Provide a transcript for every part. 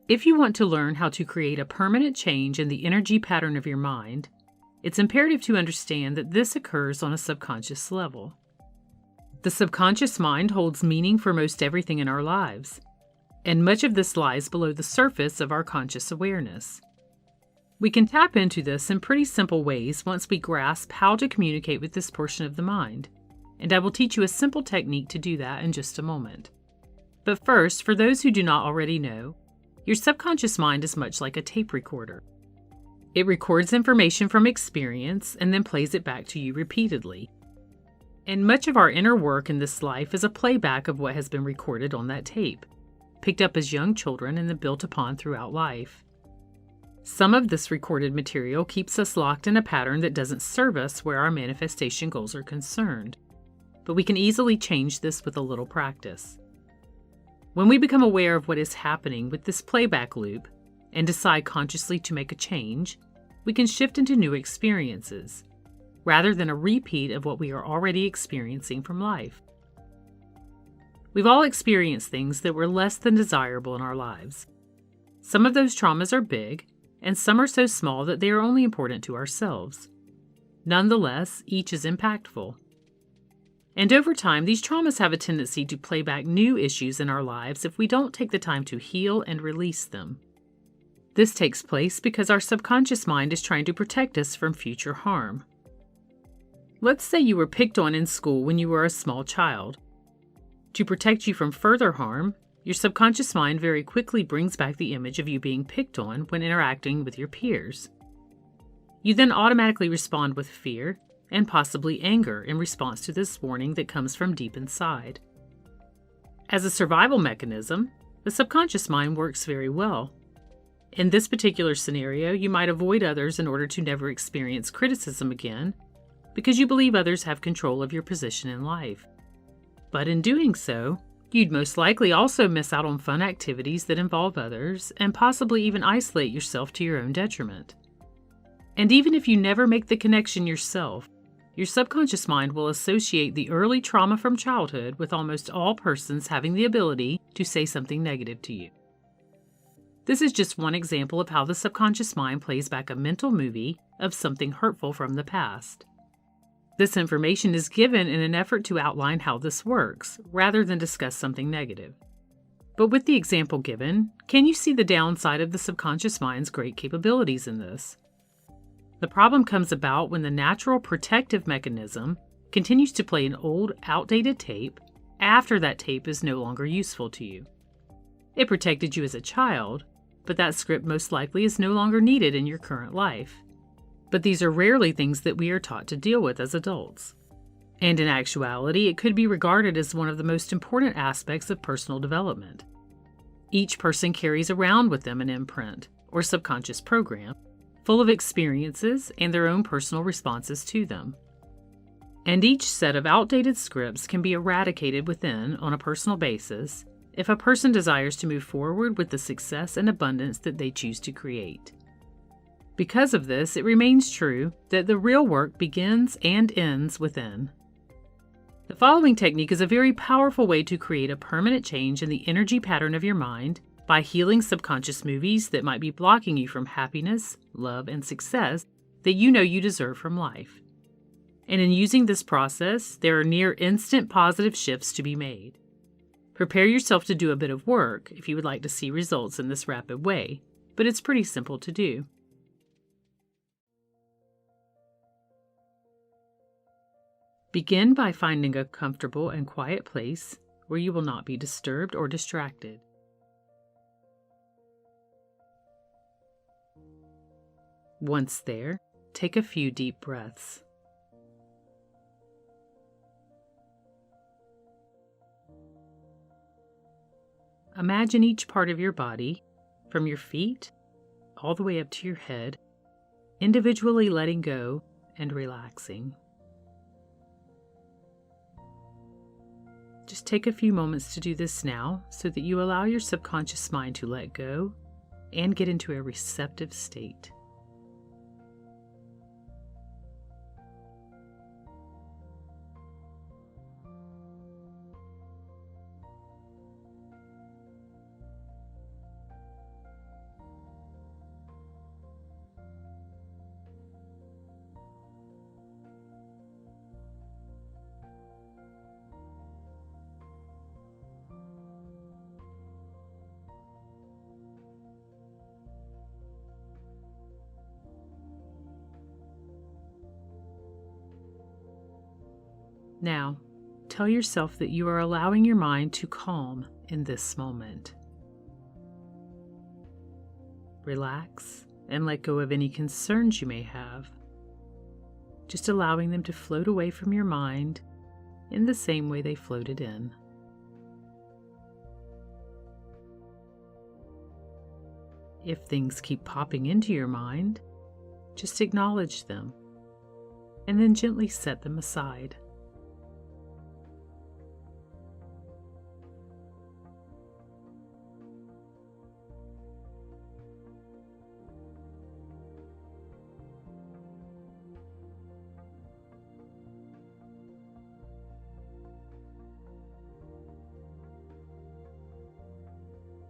If you want to learn how to create a permanent change in the energy pattern of your mind, it's imperative to understand that this occurs on a subconscious level. The subconscious mind holds meaning for most everything in our lives, and much of this lies below the surface of our conscious awareness. We can tap into this in pretty simple ways once we grasp how to communicate with this portion of the mind, and I will teach you a simple technique to do that in just a moment. But first, for those who do not already know, your subconscious mind is much like a tape recorder. It records information from experience and then plays it back to you repeatedly. And much of our inner work in this life is a playback of what has been recorded on that tape, picked up as young children and then built upon throughout life. Some of this recorded material keeps us locked in a pattern that doesn't serve us where our manifestation goals are concerned, but we can easily change this with a little practice. When we become aware of what is happening with this playback loop and decide consciously to make a change, we can shift into new experiences, rather than a repeat of what we are already experiencing from life. We've all experienced things that were less than desirable in our lives. Some of those traumas are big, and some are so small that they are only important to ourselves. Nonetheless, each is impactful. And over time, these traumas have a tendency to play back new issues in our lives if we don't take the time to heal and release them. This takes place because our subconscious mind is trying to protect us from future harm. Let's say you were picked on in school when you were a small child. To protect you from further harm, your subconscious mind very quickly brings back the image of you being picked on when interacting with your peers. You then automatically respond with fear and possibly anger in response to this warning that comes from deep inside. As a survival mechanism, the subconscious mind works very well. In this particular scenario, you might avoid others in order to never experience criticism again, because you believe others have control of your position in life. But in doing so, you'd most likely also miss out on fun activities that involve others and possibly even isolate yourself to your own detriment. And even if you never make the connection yourself, your subconscious mind will associate the early trauma from childhood with almost all persons having the ability to say something negative to you. This is just one example of how the subconscious mind plays back a mental movie of something hurtful from the past. This information is given in an effort to outline how this works, rather than discuss something negative. But with the example given, can you see the downside of the subconscious mind's great capabilities in this? The problem comes about when the natural protective mechanism continues to play an old, outdated tape after that tape is no longer useful to you. It protected you as a child, but that script most likely is no longer needed in your current life. But these are rarely things that we are taught to deal with as adults. And in actuality, it could be regarded as one of the most important aspects of personal development. Each person carries around with them an imprint, or subconscious program, full of experiences and their own personal responses to them. And each set of outdated scripts can be eradicated within on a personal basis if a person desires to move forward with the success and abundance that they choose to create. Because of this, it remains true that the real work begins and ends within. The following technique is a very powerful way to create a permanent change in the energy pattern of your mind by healing subconscious movies that might be blocking you from happiness, love, and success that you know you deserve from life. And in using this process, there are near instant positive shifts to be made. Prepare yourself to do a bit of work if you would like to see results in this rapid way, but it's pretty simple to do. Begin by finding a comfortable and quiet place where you will not be disturbed or distracted. Once there, take a few deep breaths. Imagine each part of your body, from your feet all the way up to your head, individually letting go and relaxing. Just take a few moments to do this now so that you allow your subconscious mind to let go and get into a receptive state. Now, tell yourself that you are allowing your mind to calm in this moment. Relax and let go of any concerns you may have, just allowing them to float away from your mind in the same way they floated in. If things keep popping into your mind, just acknowledge them and then gently set them aside.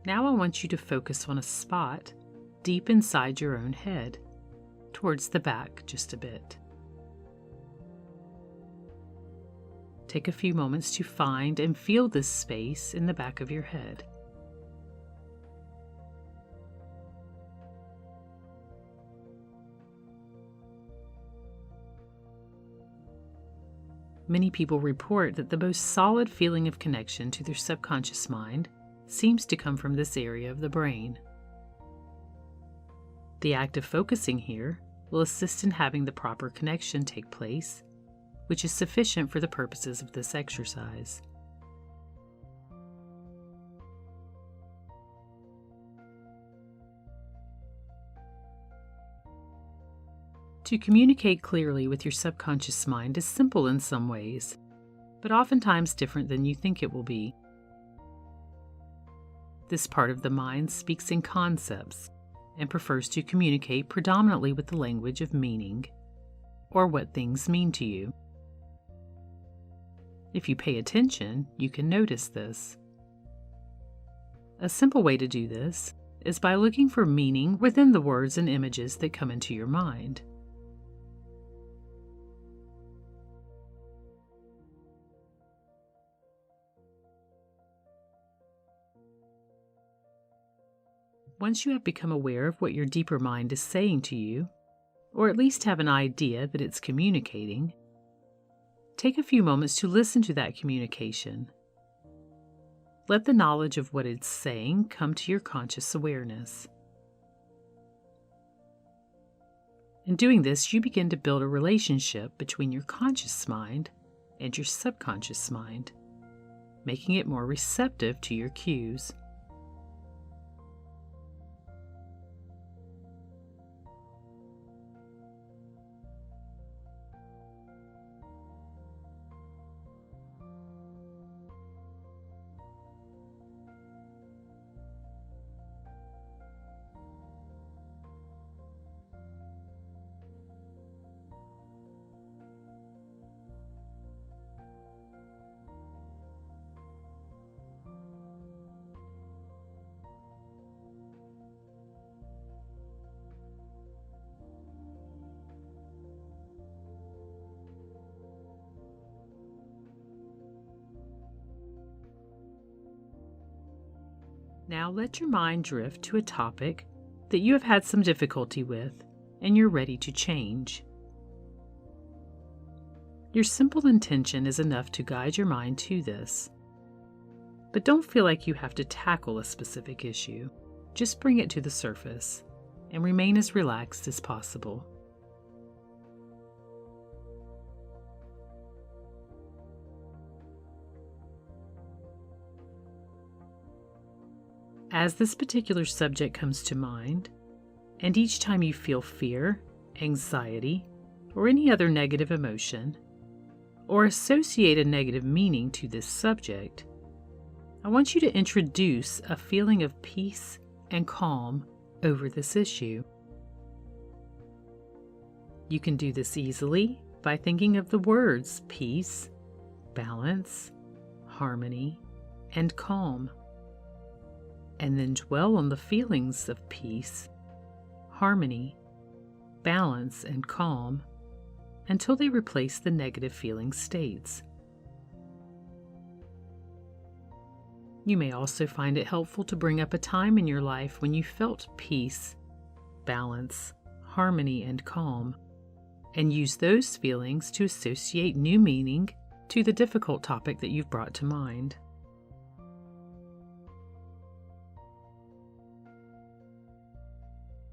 Now I want you to focus on a spot deep inside your own head, towards the back just a bit. Take a few moments to find and feel this space in the back of your head. Many people report that the most solid feeling of connection to their subconscious mind seems to come from this area of the brain. The act of focusing here will assist in having the proper connection take place, which is sufficient for the purposes of this exercise. To communicate clearly with your subconscious mind is simple in some ways, but oftentimes different than you think it will be. This part of the mind speaks in concepts and prefers to communicate predominantly with the language of meaning, or what things mean to you. If you pay attention, you can notice this. A simple way to do this is by looking for meaning within the words and images that come into your mind. Once you have become aware of what your deeper mind is saying to you, or at least have an idea that it's communicating, take a few moments to listen to that communication. Let the knowledge of what it's saying come to your conscious awareness. In doing this, you begin to build a relationship between your conscious mind and your subconscious mind, making it more receptive to your cues. Now let your mind drift to a topic that you have had some difficulty with and you're ready to change. Your simple intention is enough to guide your mind to this. But don't feel like you have to tackle a specific issue. Just bring it to the surface and remain as relaxed as possible. As this particular subject comes to mind, and each time you feel fear, anxiety, or any other negative emotion, or associate a negative meaning to this subject, I want you to introduce a feeling of peace and calm over this issue. You can do this easily by thinking of the words peace, balance, harmony, and calm, and then dwell on the feelings of peace, harmony, balance, and calm until they replace the negative feeling states. You may also find it helpful to bring up a time in your life when you felt peace, balance, harmony, and calm, and use those feelings to associate new meaning to the difficult topic that you've brought to mind.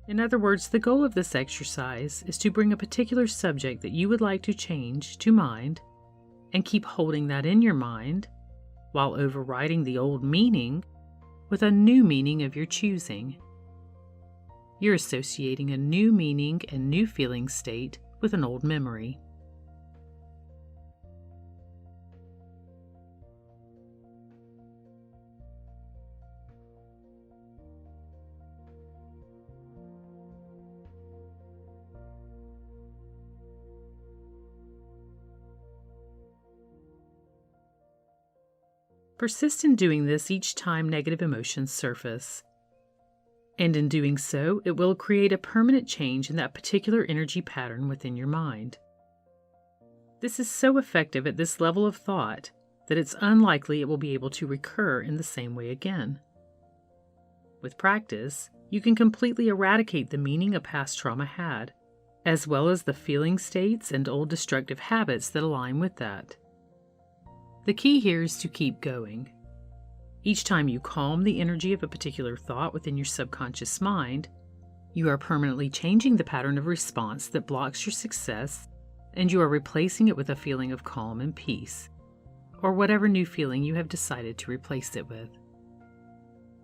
In other words, the goal of this exercise is to bring a particular subject that you would like to change to mind and keep holding that in your mind while overriding the old meaning with a new meaning of your choosing. You're associating a new meaning and new feeling state with an old memory. Persist in doing this each time negative emotions surface. And in doing so, it will create a permanent change in that particular energy pattern within your mind. This is so effective at this level of thought that it's unlikely it will be able to recur in the same way again. With practice, you can completely eradicate the meaning a past trauma had, as well as the feeling states and old destructive habits that align with that. The key here is to keep going. Each time you calm the energy of a particular thought within your subconscious mind, you are permanently changing the pattern of response that blocks your success, and you are replacing it with a feeling of calm and peace, or whatever new feeling you have decided to replace it with.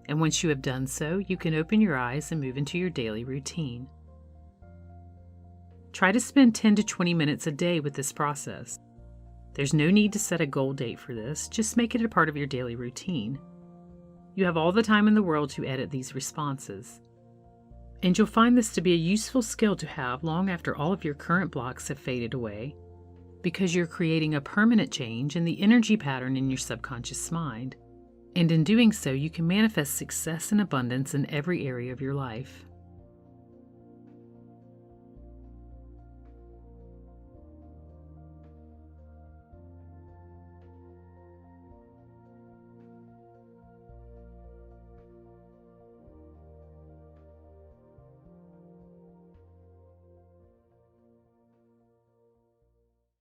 And once you have done so, you can open your eyes and move into your daily routine. Try to spend 10 to 20 minutes a day with this process. There's no need to set a goal date for this, just make it a part of your daily routine. You have all the time in the world to edit these responses. And you'll find this to be a useful skill to have long after all of your current blocks have faded away, because you're creating a permanent change in the energy pattern in your subconscious mind. And in doing so, you can manifest success and abundance in every area of your life.